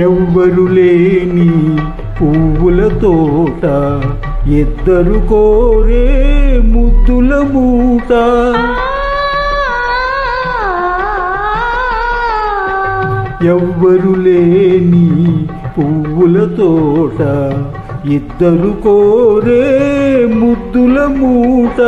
ఎవ్వరు లేని పువ్వుల తోట, ఇద్దరు కోరే ముద్దుల మూట. ఎవ్వరు లేని పువ్వుల తోట, ఇద్దరు కోరే ముద్దుల మూట.